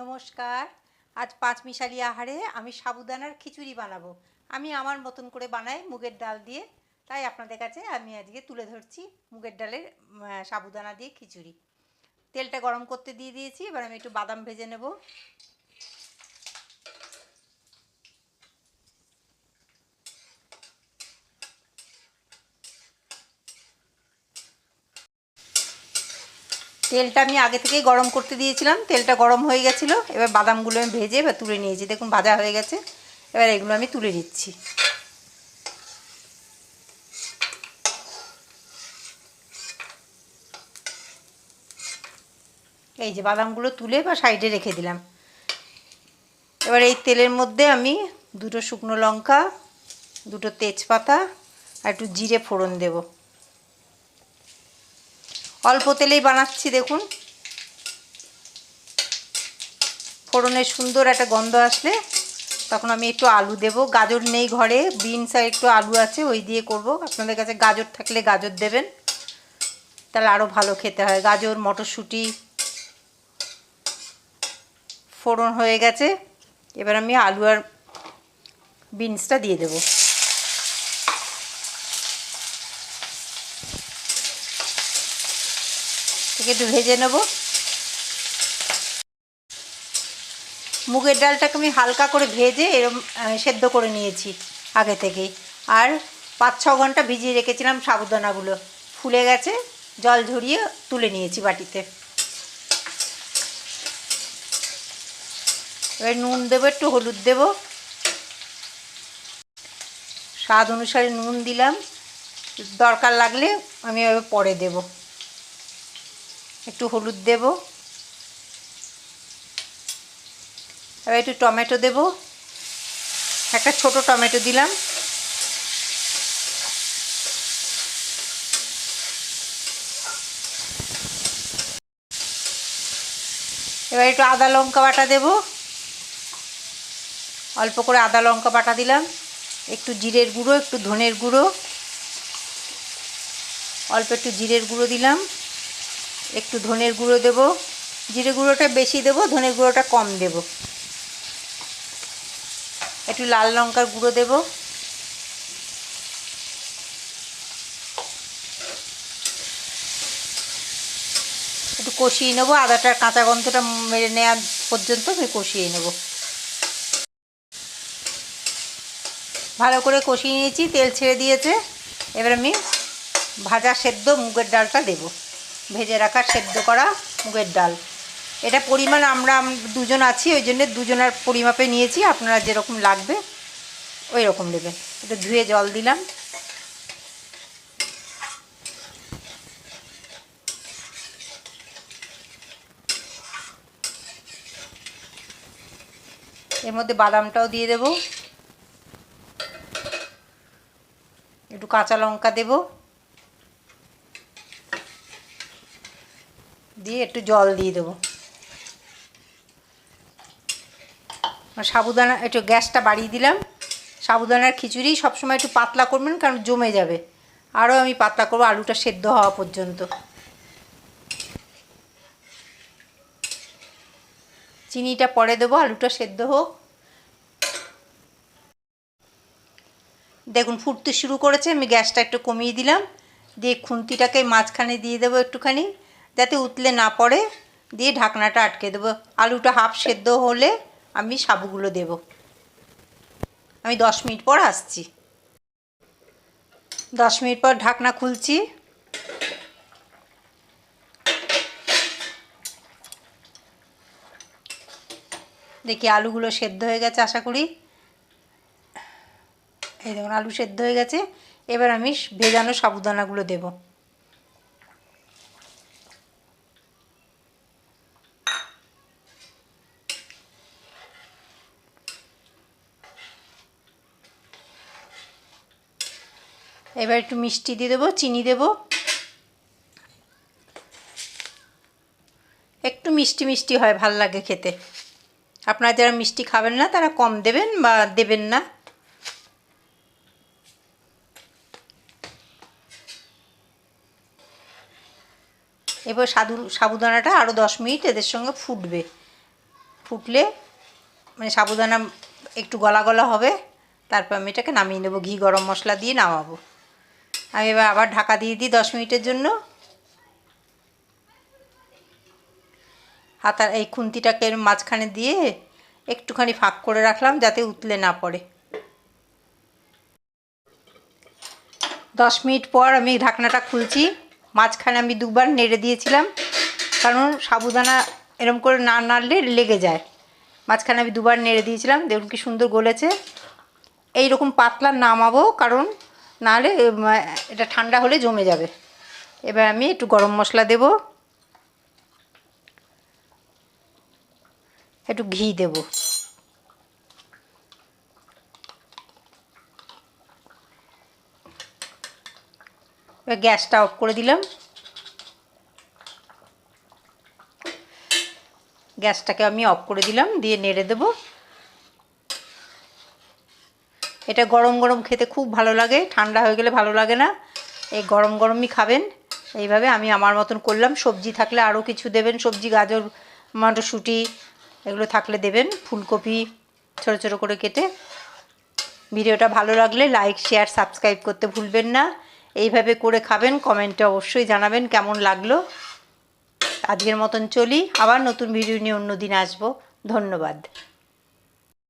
নমস্কার। আজ পাঁচমিশালি আহারে আমি সাবুদানার খিচুড়ি বানাবো। আমি আমার মতন করে বানাই মুগের ডাল দিয়ে, তাই আপনাদের কাছে আমি আজকে তুলে ধরছি মুগের ডালের সাবুদানা দিয়ে খিচুড়ি। তেলটা গরম করতে দিয়ে দিয়েছি, এবার আমি একটু বাদাম ভেজে নেব। তেলটা আমি আগে থেকেই গরম করতে দিয়েছিলাম, তেলটা গরম হয়ে গেছিলো। এবার বাদামগুলো আমি ভেজে এবার তুলে নিয়েছি, দেখুন ভাজা হয়ে গেছে। এবার এগুলো আমি তুলে নিচ্ছি। এই যে বাদামগুলো তুলে বা সাইডে রেখে দিলাম। এবার এই তেলের মধ্যে আমি দুটো শুকনো লঙ্কা, দুটো তেজপাতা আর একটু জিরে ফোড়ন দেব। অল্প তেলেই বানাচ্ছি, দেখুন। ফোড়নের সুন্দর একটা গন্ধ আসলে তখন আমি একটু আলু দেব। গাজর নেই ঘরে, বিনস আর একটু আলু আছে, ওই দিয়ে করব। আপনাদের কাছে গাজর থাকলে গাজর দেবেন, তাহলে আরও ভালো খেতে হয়। গাজর, মটরশুঁটি। ফোড়ন হয়ে গেছে, এবার আমি আলু আর বিনসটা দিয়ে দেব। একটু ভেজে নেব। মুগের ডালটাকে আমি হালকা করে ভেজে এরম সেদ্ধ করে নিয়েছি আগে থেকেই। আর 5-6 ঘন্টা ভিজিয়ে রেখেছিলাম সাবুদানাগুলো, ফুলে গেছে। জল ঝরিয়ে তুলে নিয়েছি বাটিতে। এবার নুন দেবো, একটু হলুদ দেব, স্বাদ অনুসারে নুন দিলাম। দরকার লাগলে আমি এবার পরে দেব। একটু হলুদ দেব। এবার একটু টমেটো দেব, একটা ছোট টমেটো দিলাম। এবার একটু আদা লঙ্কা বাটা দেব, অল্প করে আদা লঙ্কা বাটা দিলাম। একটু জিরের গুঁড়ো, একটু ধনের গুঁড়ো, অল্প একটু জিরের গুঁড়ো দিলাম, একটু ধনের গুঁড়ো দেব। জিরে গুঁড়োটা বেশি দেব, ধনের গুঁড়োটা কম দেব। একটু লাল লঙ্কার গুঁড়ো দেব। একটু কষিয়ে নেবো, আদাটার কাঁচা গন্ধটা মেরে নেওয়া পর্যন্ত আমি কষিয়ে নেব। ভালো করে কষিয়ে নিয়েছি, তেল ছেড়ে দিয়েছে। এবার আমি ভাজা সেদ্ধ মুগের ডালটা দেব, ভেজে রাখা সেদ্ধ করা মুগের ডাল। এটা পরিমাণ আমরা দুজন আছি, ওই জন্য দুজনের পরিমাপে নিয়েছি। আপনারা যেরকম লাগবে ওই রকম দেবেন। একটু ধুয়ে জল দিলাম। এর মধ্যে বাদামটাও দিয়ে দেব, একটু কাঁচা লঙ্কা দেব, দিয়ে একটু জল দিয়ে দেবো। সাবুদানা একটু গ্যাসটা বাড়িয়ে দিলাম। সাবুদানার খিচুড়ি সবসময় একটু পাতলা করবেন, কারণ জমে যাবে। আরও আমি পাতলা করবো আলুটা সেদ্ধ হওয়া পর্যন্ত। চিনিটা পরে দেবো, আলুটা সেদ্ধ হোক। দেখুন ফুটতে শুরু করেছে, আমি গ্যাসটা একটু কমিয়ে দিলাম। দিয়ে খুন্তিটাকে মাঝখানে দিয়ে দেবো একটুখানি, যাতে উতলে না পড়ে। দিয়ে ঢাকনাটা আটকে দেবো। আলুটা হাফ সেদ্ধ হলে আমি সাবুগুলো দেব। আমি 10 মিনিট পর আসছি। 10 মিনিট পর ঢাকনা খুলছি। দেখি আলুগুলো সেদ্ধ হয়ে গেছে আশা করি। এই দেখুন আলু সেদ্ধ হয়ে গেছে। এবার আমি ভেজানো সাবুদানাগুলো দেব। এবার একটু মিষ্টি দিয়ে দেবো, চিনি দেব। একটু মিষ্টি মিষ্টি হয়, ভাল লাগে খেতে। আপনারা যারা মিষ্টি খাবেন না তারা কম দেবেন বা দেবেন না। এবার সাবুদানাটা আরও 10 মিনিট এদের সঙ্গে ফুটবে। ফুটলে মানে সাবুদানা একটু গলা গলা হবে, তারপর আমি এটাকে নামিয়ে নেবো, ঘি গরম মশলা দিয়ে নামাবো। আমি এবার আবার ঢাকা দিয়ে দিই 10 মিনিটের জন্য। হাতার এই খুন্তিটাকে মাঝখানে দিয়ে একটুখানি ফাঁক করে রাখলাম যাতে উতলে না পড়ে। 10 মিনিট পর আমি ঢাকনাটা খুলছি। মাঝখানে আমি দুবার নেড়ে দিয়েছিলাম, কারণ সাবুদানা এরকম করে না নাড়লে লেগে যায়। মাঝখানে আমি দুবার নেড়ে দিয়েছিলাম, দেখুন কি সুন্দর গলেছে। এইরকম পাতলা নামাবো, কারণ নাহলে এটা ঠান্ডা হলে জমে যাবে। এবার আমি একটু গরম মশলা দেব, একটু ঘি দেব। এবার গ্যাসটা অফ করে দিলাম। গ্যাসটাকে আমি অফ করে দিলাম, দিয়ে নেড়ে দেব। এটা গরম গরম খেতে খুব ভালো লাগে, ঠান্ডা হয়ে গেলে ভালো লাগে না। এই গরম গরমই খাবেন। এইভাবে আমি আমার মতন করলাম। সবজি থাকলে আরও কিছু দেবেন, সবজি গাজর মটরশুঁটি এগুলো থাকলে দেবেন, ফুলকপি ছোটো ছোটো করে কেটে। ভিডিওটা ভালো লাগলে লাইক শেয়ার সাবস্ক্রাইব করতে ভুলবেন না। এইভাবে করে খাবেন, কমেন্টে অবশ্যই জানাবেন কেমন লাগলো। আজকের মতন চলি, আবার নতুন ভিডিও নিয়ে অন্য দিন আসবো। ধন্যবাদ।